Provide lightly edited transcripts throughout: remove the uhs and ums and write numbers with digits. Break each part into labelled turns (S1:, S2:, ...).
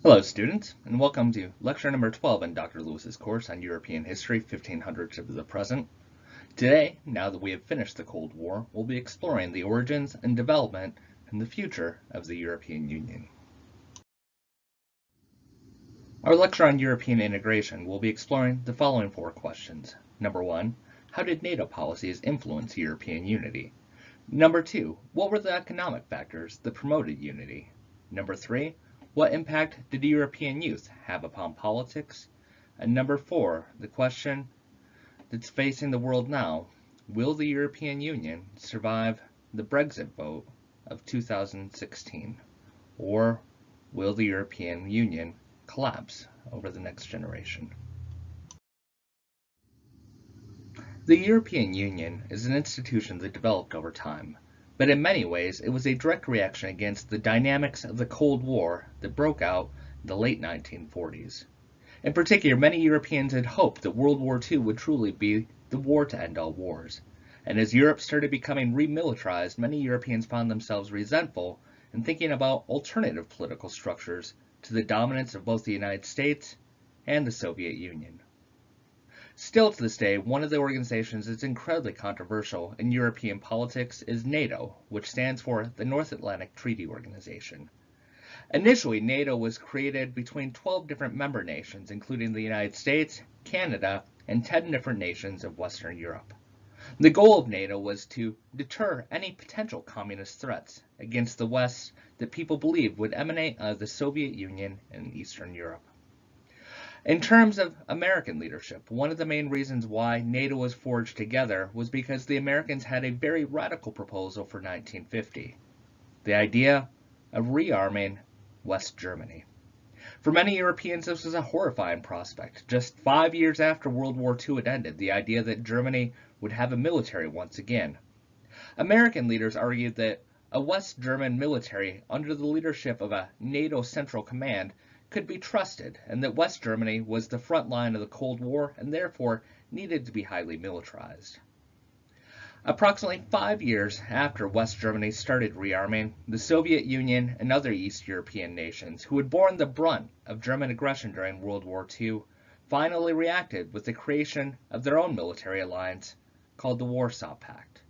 S1: Hello students, and welcome to lecture number 12 in Dr. Lewis's course on European history 1500 to the present. Today, now that we have finished the Cold War, we'll be exploring the origins and development and the future of the European Union. Our lecture on European integration will be exploring the following four questions. Number 1, how did NATO policies influence European unity? Number 2, what were the economic factors that promoted unity? Number 3, what impact did European youth have upon politics? And number 4, the question that's facing the world now, will the European Union survive the Brexit vote of 2016? Or will the European Union collapse over the next generation? The European Union is an institution that developed over time, but in many ways it was a direct reaction against the dynamics of the Cold War that broke out in the late 1940s. In particular, many Europeans had hoped that World War II would truly be the war to end all wars, and as Europe started becoming remilitarized, many Europeans found themselves resentful and thinking about alternative political structures to the dominance of both the United States and the Soviet Union. Still to this day, one of the organizations that's incredibly controversial in European politics is NATO, which stands for the North Atlantic Treaty Organization. Initially, NATO was created between 12 different member nations, including the United States, Canada, and 10 different nations of Western Europe. The goal of NATO was to deter any potential communist threats against the West that people believed would emanate out of the Soviet Union and Eastern Europe. In terms of American leadership, one of the main reasons why NATO was forged together was because the Americans had a very radical proposal for 1950, the idea of rearming West Germany. For many Europeans, this was a horrifying prospect. Just 5 years after World War II had ended, the idea that Germany would have a military once again. American leaders argued that a West German military under the leadership of a NATO Central Command could be trusted, and that West Germany was the front line of the Cold War and therefore needed to be highly militarized. Approximately 5 years after West Germany started rearming, the Soviet Union and other East European nations who had borne the brunt of German aggression during World War II finally reacted with the creation of their own military alliance called the Warsaw Pact.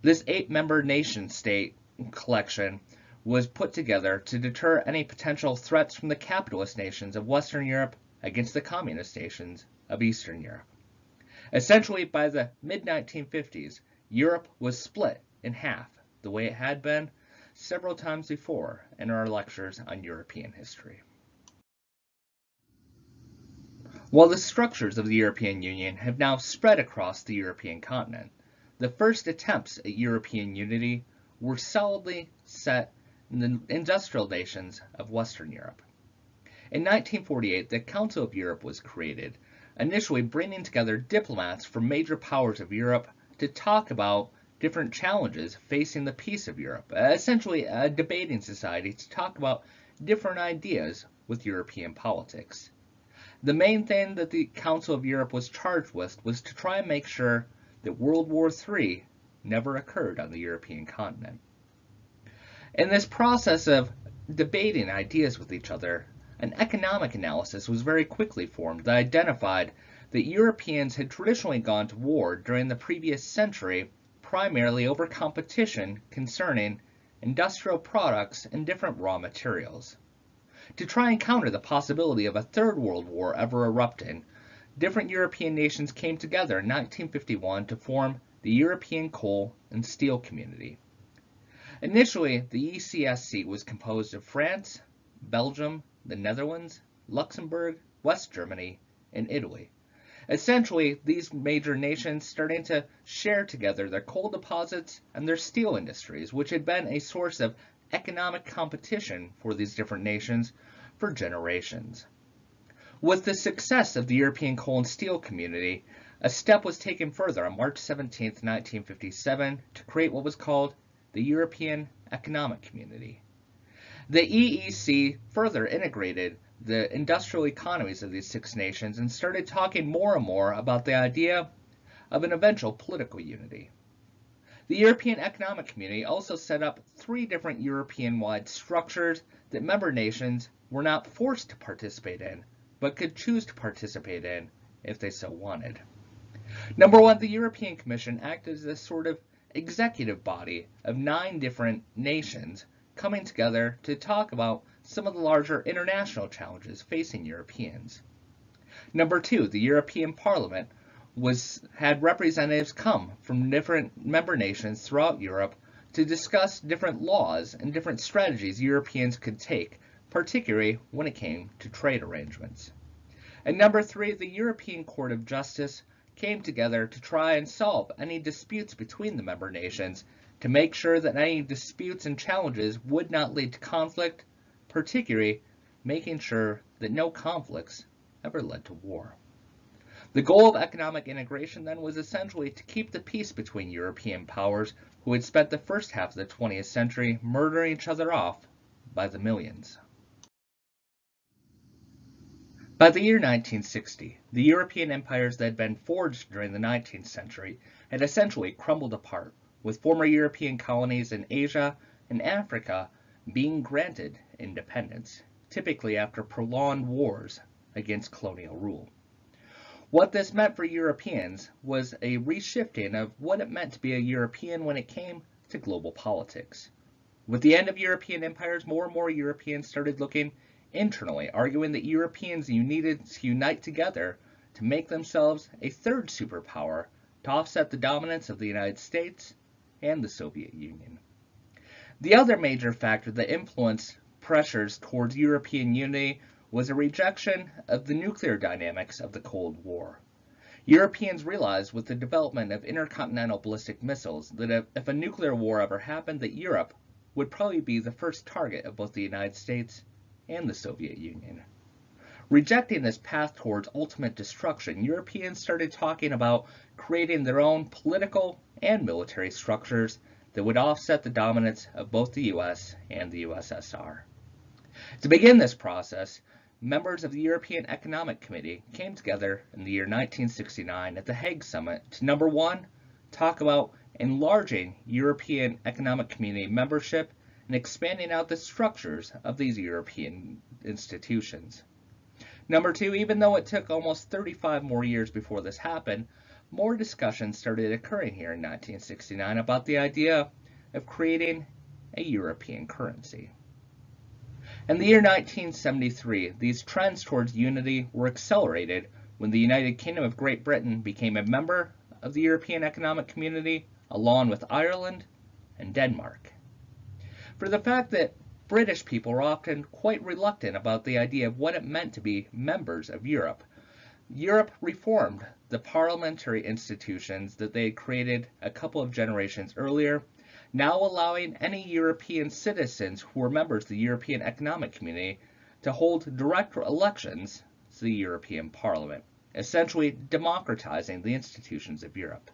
S1: This 8-member nation-state collection was put together to deter any potential threats from the capitalist nations of Western Europe against the communist nations of Eastern Europe. Essentially, by the mid-1950s, Europe was split in half, the way it had been several times before in our lectures on European history. While the structures of the European Union have now spread across the European continent, the first attempts at European unity were solidly set in the industrial nations of Western Europe. In 1948, the Council of Europe was created, initially bringing together diplomats from major powers of Europe to talk about different challenges facing the peace of Europe, essentially a debating society to talk about different ideas with European politics. The main thing that the Council of Europe was charged with was to try and make sure that World War III never occurred on the European continent. In this process of debating ideas with each other, an economic analysis was very quickly formed that identified that Europeans had traditionally gone to war during the previous century primarily over competition concerning industrial products and different raw materials. To try and counter the possibility of a third world war ever erupting, different European nations came together in 1951 to form the European Coal and Steel Community. Initially, the ECSC was composed of France, Belgium, the Netherlands, Luxembourg, West Germany, and Italy. Essentially, these major nations starting to share together their coal deposits and their steel industries, which had been a source of economic competition for these different nations for generations. With the success of the European Coal and Steel Community, a step was taken further on March 17, 1957, to create what was called the European Economic Community. The EEC further integrated the industrial economies of these 6 nations and started talking more and more about the idea of an eventual political unity. The European Economic Community also set up 3 different European-wide structures that member nations were not forced to participate in, but could choose to participate in if they so wanted. Number 1, the European Commission acted as a sort of executive body of 9 different nations coming together to talk about some of the larger international challenges facing Europeans. Number 2, the European Parliament had representatives come from different member nations throughout Europe to discuss different laws and different strategies Europeans could take, particularly when it came to trade arrangements. And number 3, the European Court of Justice came together to try and solve any disputes between the member nations to make sure that any disputes and challenges would not lead to conflict, particularly making sure that no conflicts ever led to war. The goal of economic integration then was essentially to keep the peace between European powers who had spent the first half of the 20th century murdering each other off by the millions. By the year 1960, the European empires that had been forged during the 19th century had essentially crumbled apart, with former European colonies in Asia and Africa being granted independence, typically after prolonged wars against colonial rule. What this meant for Europeans was a reshifting of what it meant to be a European when it came to global politics. With the end of European empires, more and more Europeans started looking internally, arguing that Europeans needed to unite together to make themselves a third superpower to offset the dominance of the United States and the Soviet Union. The other major factor that influenced pressures towards European unity was a rejection of the nuclear dynamics of the Cold War. Europeans realized with the development of intercontinental ballistic missiles that if a nuclear war ever happened, that Europe would probably be the first target of both the United States and the Soviet Union. Rejecting this path towards ultimate destruction, Europeans started talking about creating their own political and military structures that would offset the dominance of both the US and the USSR. To begin this process, members of the European Economic Committee came together in the year 1969 at the Hague Summit to, number 1, talk about enlarging European Economic Community membership and expanding out the structures of these European institutions. Number 2, even though it took almost 35 more years before this happened, more discussions started occurring here in 1969 about the idea of creating a European currency. In the year 1973, these trends towards unity were accelerated when the United Kingdom of Great Britain became a member of the European Economic Community, along with Ireland and Denmark. For the fact that British people were often quite reluctant about the idea of what it meant to be members of Europe, Europe reformed the parliamentary institutions that they had created a couple of generations earlier, now allowing any European citizens who were members of the European Economic Community to hold direct elections to the European Parliament, essentially democratizing the institutions of Europe.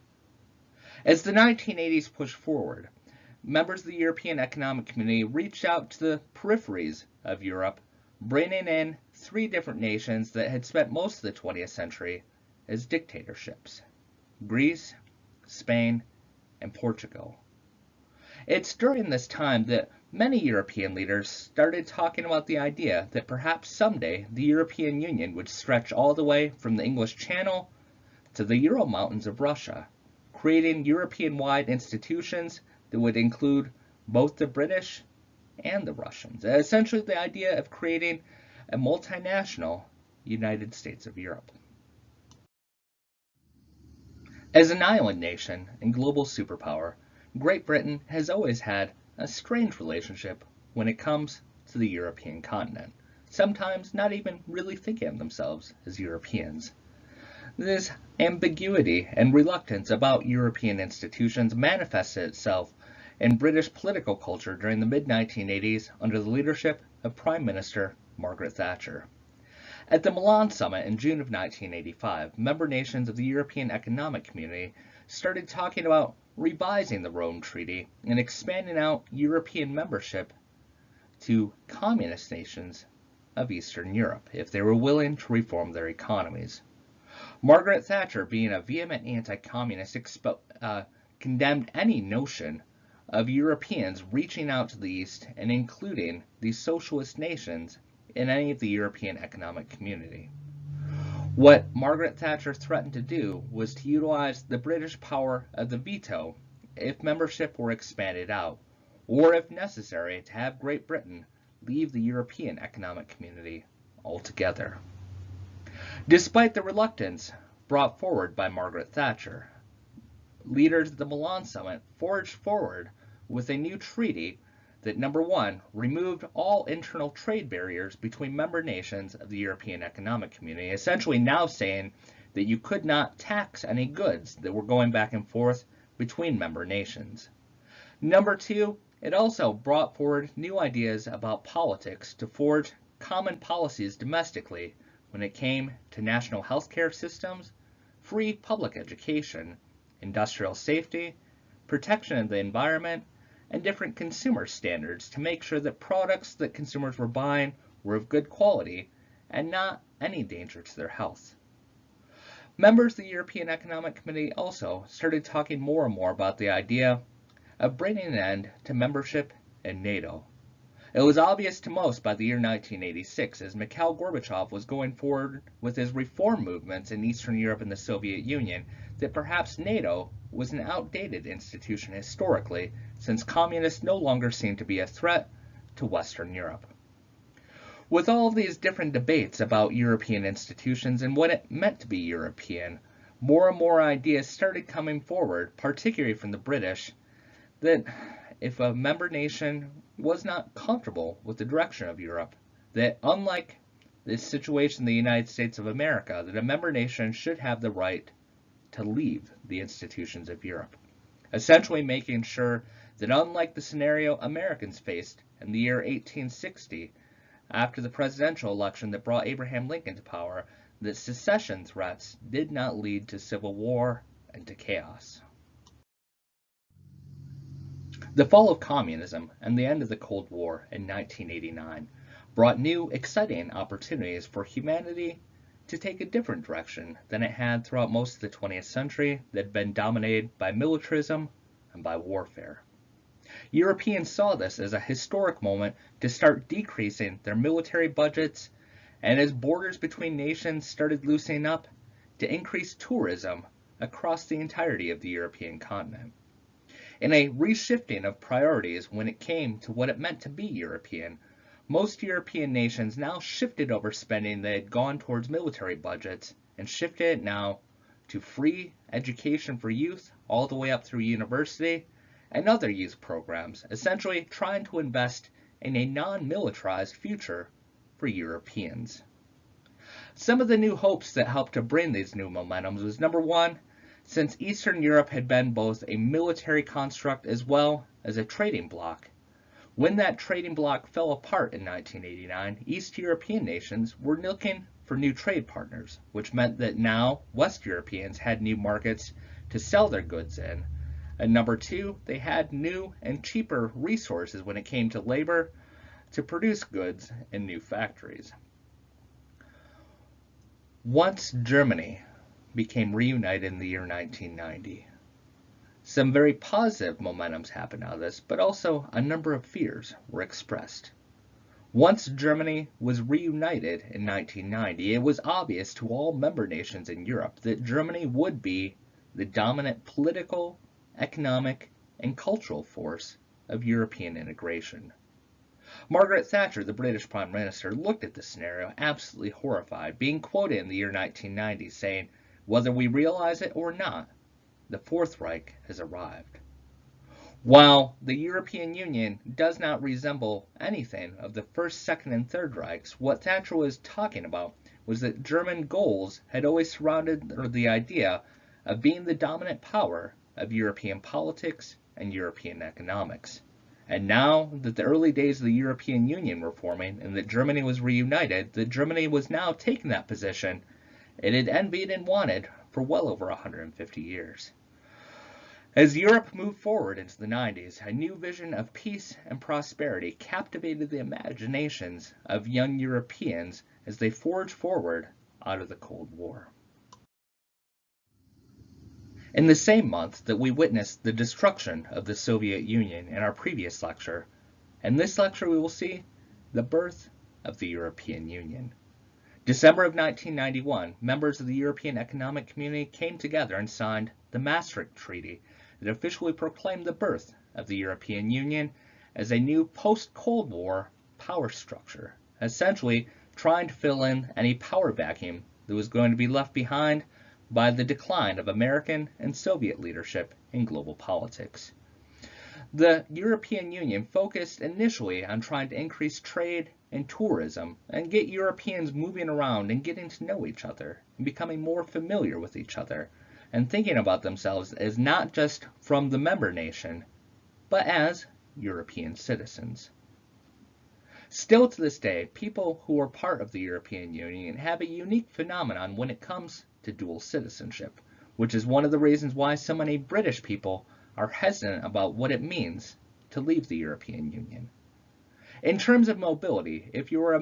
S1: As the 1980s pushed forward, members of the European Economic Community reached out to the peripheries of Europe, bringing in 3 different nations that had spent most of the 20th century as dictatorships: Greece, Spain, and Portugal. It's during this time that many European leaders started talking about the idea that perhaps someday the European Union would stretch all the way from the English Channel to the Ural Mountains of Russia, creating European-wide institutions that would include both the British and the Russians. Essentially the idea of creating a multinational United States of Europe. As an island nation and global superpower, Great Britain has always had a strange relationship when it comes to the European continent, sometimes not even really thinking of themselves as Europeans. This ambiguity and reluctance about European institutions manifested itself in British political culture during the mid-1980s under the leadership of Prime Minister Margaret Thatcher. At the Milan Summit in June of 1985, member nations of the European Economic Community started talking about revising the Rome Treaty and expanding out European membership to communist nations of Eastern Europe if they were willing to reform their economies. Margaret Thatcher, being a vehement anti-communist, condemned any notion of Europeans reaching out to the East and including these socialist nations in any of the European Economic Community. What Margaret Thatcher threatened to do was to utilize the British power of the veto if membership were expanded out, or if necessary, to have Great Britain leave the European Economic Community altogether. Despite the reluctance brought forward by Margaret Thatcher, leaders at the Milan Summit forged forward with a new treaty that, number one, removed all internal trade barriers between member nations of the European Economic Community, essentially now saying that you could not tax any goods that were going back and forth between member nations. Number two, it also brought forward new ideas about politics to forge common policies domestically when it came to national healthcare systems, free public education, industrial safety, protection of the environment, and different consumer standards to make sure that products that consumers were buying were of good quality and not any danger to their health. Members of the European Economic Committee also started talking more and more about the idea of bringing an end to membership in NATO. It was obvious to most by the year 1986 as Mikhail Gorbachev was going forward with his reform movements in Eastern Europe and the Soviet Union that perhaps NATO was an outdated institution historically, since communists no longer seemed to be a threat to Western Europe. With all of these different debates about European institutions and what it meant to be European, more and more ideas started coming forward, particularly from the British, that if a member nation was not comfortable with the direction of Europe, that unlike this situation in the United States of America, that a member nation should have the right to leave the institutions of Europe, essentially making sure that unlike the scenario Americans faced in the year 1860, after the presidential election that brought Abraham Lincoln to power, that secession threats did not lead to civil war and to chaos. The fall of communism and the end of the Cold War in 1989 brought new, exciting opportunities for humanity to take a different direction than it had throughout most of the 20th century that had been dominated by militarism and by warfare. Europeans saw this as a historic moment to start decreasing their military budgets, and as borders between nations started loosening up, to increase tourism across the entirety of the European continent. In a reshifting of priorities when it came to what it meant to be European, most European nations now shifted over spending that had gone towards military budgets and shifted it now to free education for youth all the way up through university and other youth programs, essentially trying to invest in a non-militarized future for Europeans. Some of the new hopes that helped to bring these new momentums was, number one, since Eastern Europe had been both a military construct as well as a trading bloc. When that trading bloc fell apart in 1989, East European nations were looking for new trade partners, which meant that now West Europeans had new markets to sell their goods in. And number two, they had new and cheaper resources when it came to labor to produce goods in new factories. Once Germany became reunited in the year 1990, some very positive momentums happened out of this, but also a number of fears were expressed. Once Germany was reunited in 1990, it was obvious to all member nations in Europe that Germany would be the dominant political, economic, and cultural force of European integration. Margaret Thatcher, the British Prime Minister, looked at this scenario absolutely horrified, being quoted in the year 1990 saying, "Whether we realize it or not, the Fourth Reich has arrived." While the European Union does not resemble anything of the First, Second, and Third Reichs, what Thatcher was talking about was that German goals had always surrounded the idea of being the dominant power of European politics and European economics. And now that the early days of the European Union were forming and that Germany was reunited, that Germany was now taking that position it had envied and wanted for well over 150 years. As Europe moved forward into the 90s, a new vision of peace and prosperity captivated the imaginations of young Europeans as they forged forward out of the Cold War. In the same month that we witnessed the destruction of the Soviet Union in our previous lecture, in this lecture we will see the birth of the European Union. December of 1991, members of the European Economic Community came together and signed the Maastricht Treaty that officially proclaimed the birth of the European Union as a new post-Cold War power structure, essentially trying to fill in any power vacuum that was going to be left behind by the decline of American and Soviet leadership in global politics. The European Union focused initially on trying to increase trade and tourism and get Europeans moving around and getting to know each other and becoming more familiar with each other and thinking about themselves as not just from the member nation, but as European citizens. Still to this day, people who are part of the European Union have a unique phenomenon when it comes to dual citizenship, which is one of the reasons why so many British people are hesitant about what it means to leave the European Union. In terms of mobility, if you are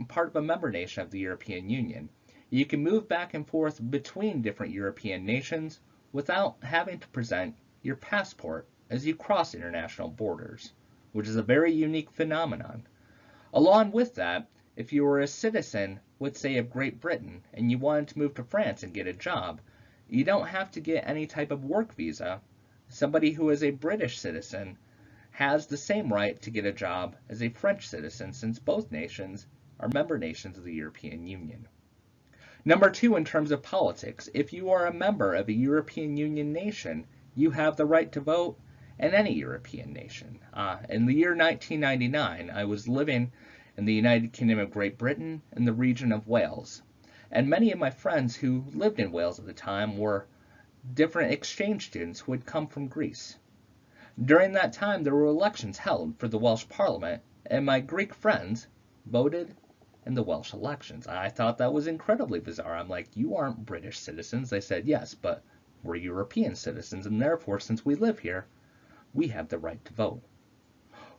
S1: part of a member nation of the European Union, you can move back and forth between different European nations without having to present your passport as you cross international borders, which is a very unique phenomenon. Along with that, if you were a citizen, let's say of Great Britain, and you wanted to move to France and get a job, you don't have to get any type of work visa. Somebody who is a British citizen has the same right to get a job as a French citizen, since both nations are member nations of the European Union. Number two, in terms of politics, if you are a member of a European Union nation, you have the right to vote in any European nation. In the year 1999, I was living in the United Kingdom of Great Britain in the region of Wales, and many of my friends who lived in Wales at the time were different exchange students who had come from Greece. During that time, there were elections held for the Welsh Parliament, and my Greek friends voted in the Welsh elections. I thought that was incredibly bizarre. I'm like, you aren't British citizens. They said, yes, but we're European citizens, and therefore, since we live here, we have the right to vote.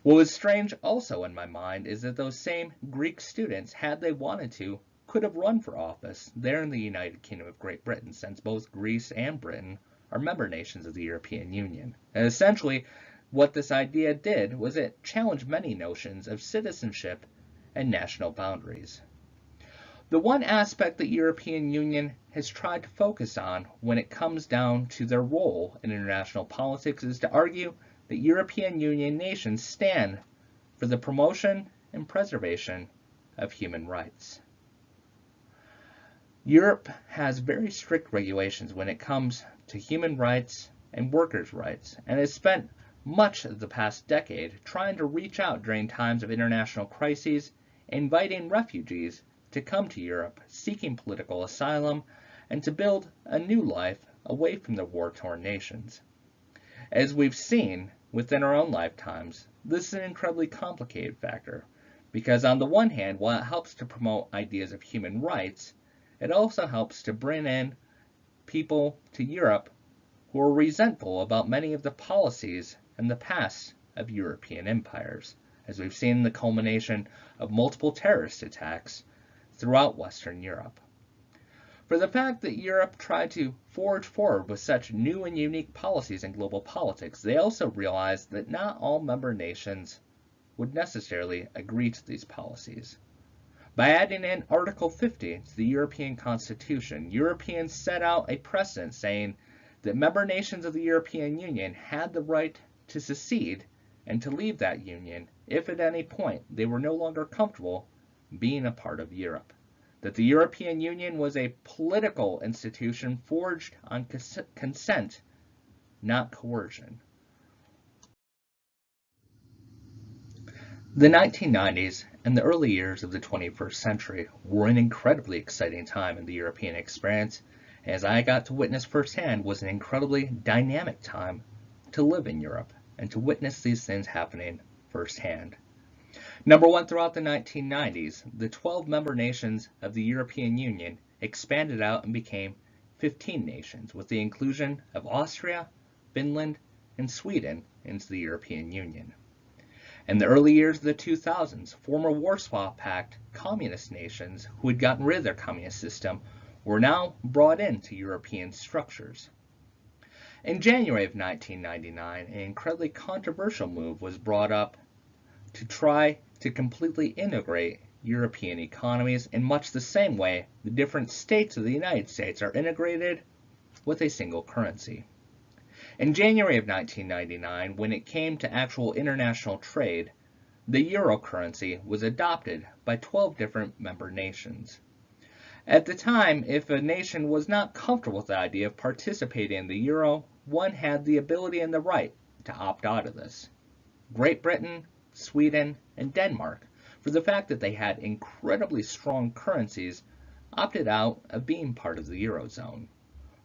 S1: What was strange also in my mind is that those same Greek students, had they wanted to, could have run for office there in the United Kingdom of Great Britain, since both Greece and Britain are member nations of the European Union. And essentially, what this idea did was it challenged many notions of citizenship and national boundaries. The one aspect the European Union has tried to focus on when it comes down to their role in international politics is to argue that European Union nations stand for the promotion and preservation of human rights. Europe has very strict regulations when it comes to human rights and workers' rights, and has spent much of the past decade trying to reach out during times of international crises, inviting refugees to come to Europe seeking political asylum and to build a new life away from the war-torn nations. As we've seen within our own lifetimes, this is an incredibly complicated factor, because on the one hand, while it helps to promote ideas of human rights, it also helps to bring in people to Europe who are resentful about many of the policies in the past of European empires, as we've seen in the culmination of multiple terrorist attacks throughout Western Europe. For the fact that Europe tried to forge forward with such new and unique policies in global politics, they also realized that not all member nations would necessarily agree to these policies. By adding in Article 50 to the European Constitution, Europeans set out a precedent saying that member nations of the European Union had the right to secede and to leave that union if at any point they were no longer comfortable being a part of Europe. That the European Union was a political institution forged on consent, not coercion. The 1990s and the early years of the 21st century were an incredibly exciting time in the European experience, and as I got to witness firsthand, was an incredibly dynamic time to live in Europe and to witness these things happening firsthand. Number one, throughout the 1990s, the 12 member nations of the European Union expanded out and became 15 nations, with the inclusion of Austria, Finland, and Sweden into the European Union. In the early years of the 2000s, former Warsaw Pact communist nations who had gotten rid of their communist system were now brought into European structures. In January of 1999, an incredibly controversial move was brought up to try to completely integrate European economies in much the same way the different states of the United States are integrated with a single currency. In January of 1999, when it came to actual international trade, the euro currency was adopted by 12 different member nations. At the time, if a nation was not comfortable with the idea of participating in the euro, one had the ability and the right to opt out of this. Great Britain, Sweden, and Denmark, for the fact that they had incredibly strong currencies, opted out of being part of the Eurozone,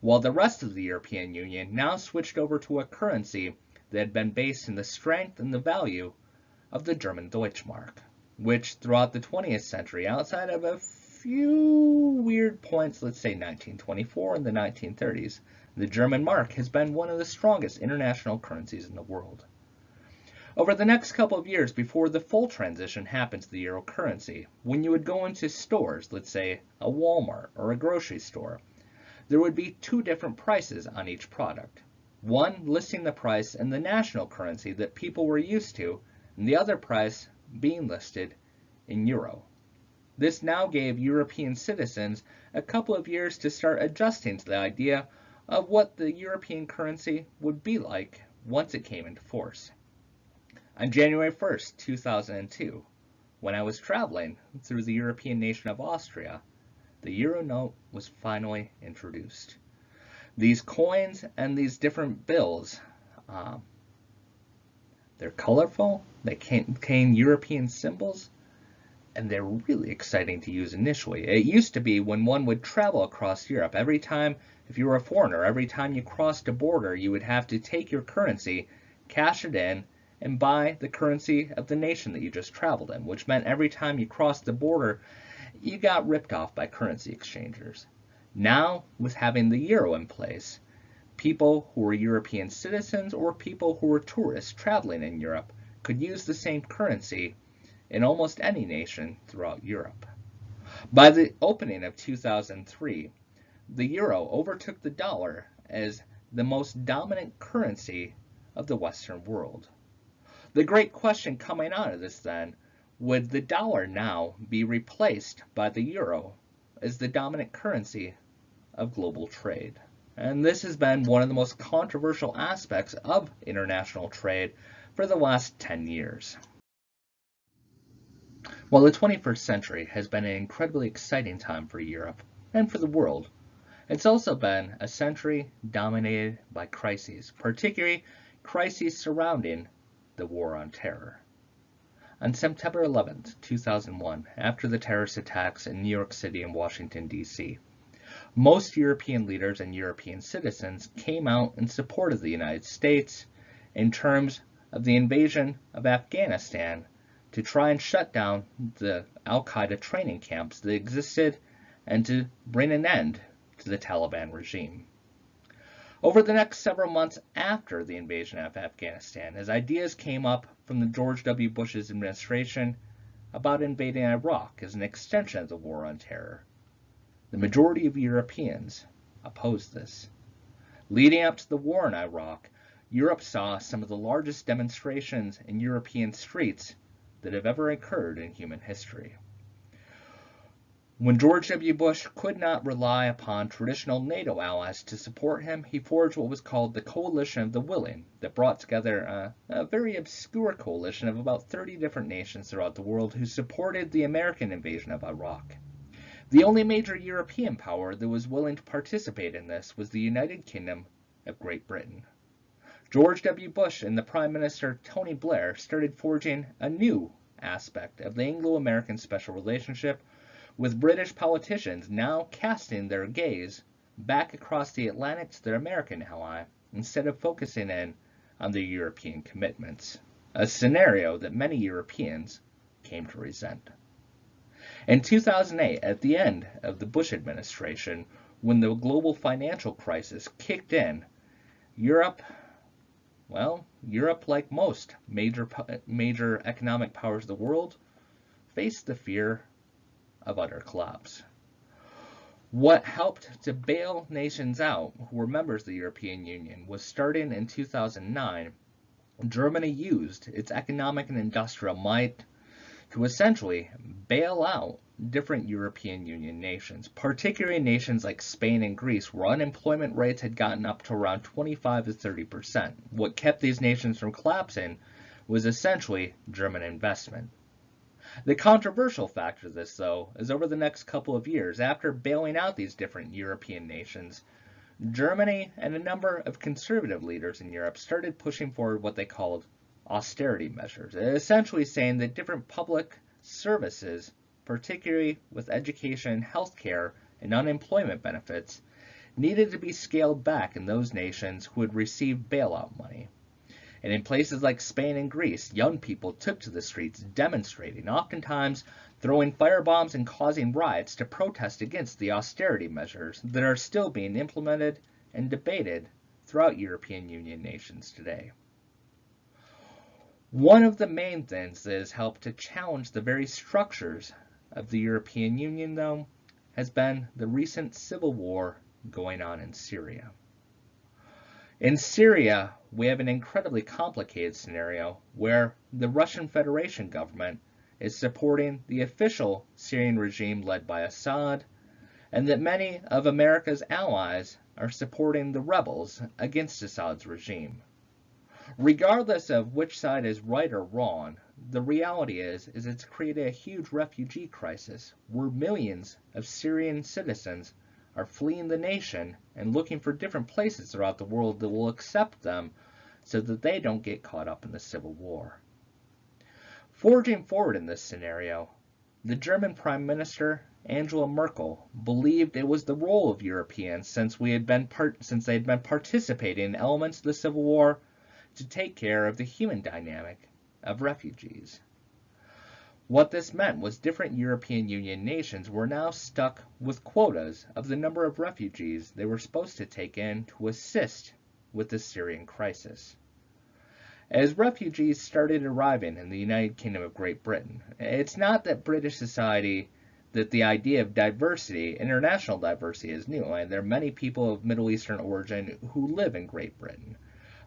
S1: while the rest of the European Union now switched over to a currency that had been based in the strength and the value of the German Deutschmark, which throughout the 20th century, outside of a few weird points, let's say 1924 and the 1930s, the German mark has been one of the strongest international currencies in the world. Over the next couple of years before the full transition happened to the euro currency, when you would go into stores, let's say a Walmart or a grocery store, there would be two different prices on each product. One listing the price in the national currency that people were used to, and the other price being listed in euro. This now gave European citizens a couple of years to start adjusting to the idea of what the European currency would be like once it came into force. On January 1st, 2002, when I was traveling through the European nation of Austria, the euro note was finally introduced. These coins and these different bills, they're colorful, they contain European symbols, and they're really exciting to use initially. It used to be when one would travel across Europe, every time, if you were a foreigner, every time you crossed a border, you would have to take your currency, cash it in, and buy the currency of the nation that you just traveled in, which meant every time you crossed the border, you got ripped off by currency exchangers. Now, with having the euro in place, people who were European citizens or people who were tourists traveling in Europe could use the same currency in almost any nation throughout Europe. By the opening of 2003, the euro overtook the dollar as the most dominant currency of the Western world. The great question coming out of this then, would the dollar now be replaced by the euro as the dominant currency of global trade? And this has been one of the most controversial aspects of international trade for the last 10 years. Well, the 21st century has been an incredibly exciting time for Europe and for the world. It's also been a century dominated by crises, particularly crises surrounding the War on Terror. On September 11, 2001, after the terrorist attacks in New York City and Washington, D.C., most European leaders and European citizens came out in support of the United States in terms of the invasion of Afghanistan to try and shut down the al-Qaeda training camps that existed and to bring an end to the Taliban regime. Over the next several months after the invasion of Afghanistan, as ideas came up from the George W. Bush's administration about invading Iraq as an extension of the War on Terror, the majority of Europeans opposed this. Leading up to the war in Iraq, Europe saw some of the largest demonstrations in European streets that have ever occurred in human history. When George W. Bush could not rely upon traditional NATO allies to support him, he forged what was called the Coalition of the Willing, that brought together a very obscure coalition of about 30 different nations throughout the world who supported the American invasion of Iraq. The only major European power that was willing to participate in this was the United Kingdom of Great Britain. George W. Bush and the Prime Minister Tony Blair started forging a new aspect of the Anglo-American special relationship, with British politicians now casting their gaze back across the Atlantic to their American ally instead of focusing in on their European commitments, a scenario that many Europeans came to resent. In 2008, at the end of the Bush administration, when the global financial crisis kicked in, Europe, like most major economic powers of the world, faced the fear of utter collapse. What helped to bail nations out who were members of the European Union was starting in 2009, Germany used its economic and industrial might to essentially bail out different European Union nations, particularly nations like Spain and Greece, where unemployment rates had gotten up to around 25 to 30%. What kept these nations from collapsing was essentially German investment. The controversial factor of this, though, is over the next couple of years, after bailing out these different European nations, Germany and a number of conservative leaders in Europe started pushing forward what they called austerity measures, essentially saying that different public services, particularly with education, healthcare, and unemployment benefits, needed to be scaled back in those nations who had received bailout money. And in places like Spain and Greece, young people took to the streets demonstrating, oftentimes throwing firebombs and causing riots to protest against the austerity measures that are still being implemented and debated throughout European Union nations today. One of the main things that has helped to challenge the very structures of the European Union, though, has been the recent civil war going on in Syria. In Syria, we have an incredibly complicated scenario where the Russian Federation government is supporting the official Syrian regime led by Assad, and that many of America's allies are supporting the rebels against Assad's regime. Regardless of which side is right or wrong, the reality is it's created a huge refugee crisis where millions of Syrian citizens are fleeing the nation and looking for different places throughout the world that will accept them so that they don't get caught up in the civil war. Forging forward in this scenario, the German Prime Minister Angela Merkel believed it was the role of Europeans, since they had been participating in elements of the civil war, to take care of the human dynamic of refugees. What this meant was different European Union nations were now stuck with quotas of the number of refugees they were supposed to take in to assist with the Syrian crisis. As refugees started arriving in the United Kingdom of Great Britain, it's not that British society, that the idea of diversity, international diversity, is new, and there are many people of Middle Eastern origin who live in Great Britain.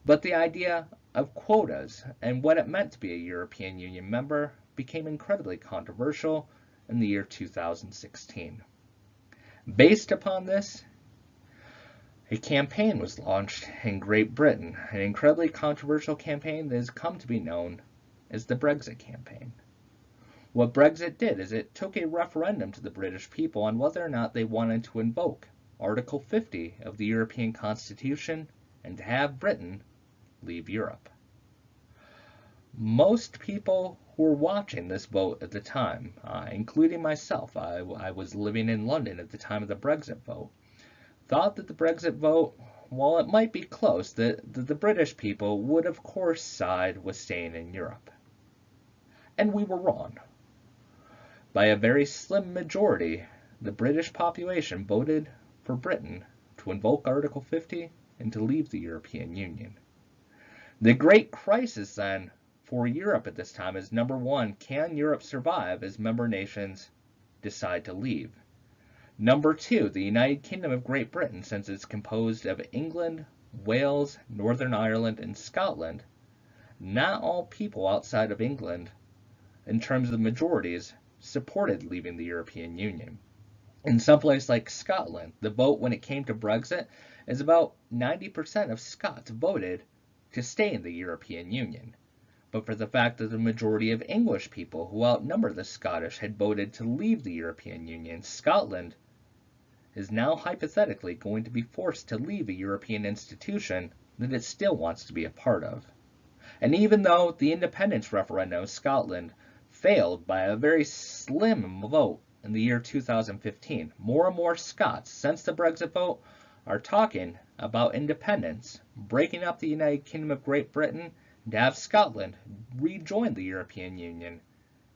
S1: But the idea of quotas and what it meant to be a European Union member became incredibly controversial in the year 2016. Based upon this, a campaign was launched in Great Britain, an incredibly controversial campaign that has come to be known as the Brexit campaign. What Brexit did is it took a referendum to the British people on whether or not they wanted to invoke Article 50 of the European Constitution and to have Britain leave Europe. Most people who were watching this vote at the time, including myself, I was living in London at the time of the Brexit vote, thought that the Brexit vote, while it might be close, that the British people would of course side with staying in Europe. And we were wrong. By a very slim majority, the British population voted for Britain to invoke Article 50 and to leave the European Union. The great crisis then for Europe at this time is, number one, can Europe survive as member nations decide to leave? Number two, the United Kingdom of Great Britain, since it's composed of England, Wales, Northern Ireland, and Scotland, not all people outside of England, in terms of majorities, supported leaving the European Union. In some place like Scotland, the vote when it came to Brexit is about 90% of Scots voted to stay in the European Union. But for the fact that the majority of English people who outnumber the Scottish had voted to leave the European Union, Scotland is now hypothetically going to be forced to leave a European institution that it still wants to be a part of. And even though the independence referendum of Scotland failed by a very slim vote in the year 2015, more and more Scots, since the Brexit vote, are talking about independence, breaking up the United Kingdom of Great Britain, to have Scotland rejoin the European Union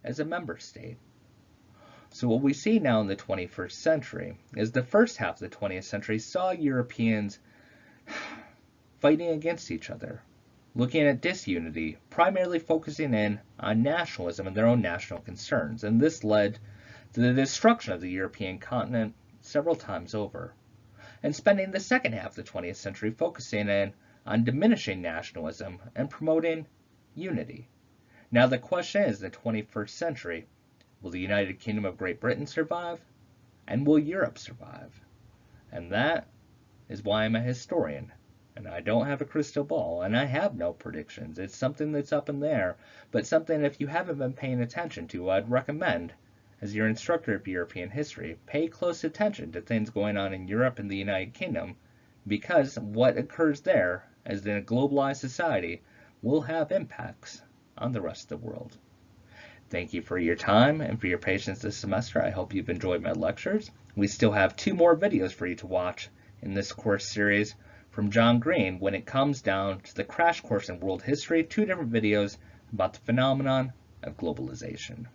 S1: as a member state. So what we see now in the 21st century is the first half of the 20th century saw Europeans fighting against each other, looking at disunity, primarily focusing in on nationalism and their own national concerns. And this led to the destruction of the European continent, several times over, and spending the second half of the 20th century focusing in on diminishing nationalism and promoting unity. Now the question is, in the 21st century, will the United Kingdom of Great Britain survive? And will Europe survive? And that is why I'm a historian. And I don't have a crystal ball, and I have no predictions. It's something that's up in the air, but something if you haven't been paying attention to, I'd recommend, as your instructor of European history, pay close attention to things going on in Europe and the United Kingdom, because what occurs there, as in a globalized society, will have impacts on the rest of the world. Thank you for your time and for your patience this semester. I hope you've enjoyed my lectures. We still have 2 more videos for you to watch in this course series from John Green when it comes down to the crash course in world history, 2 different videos about the phenomenon of globalization.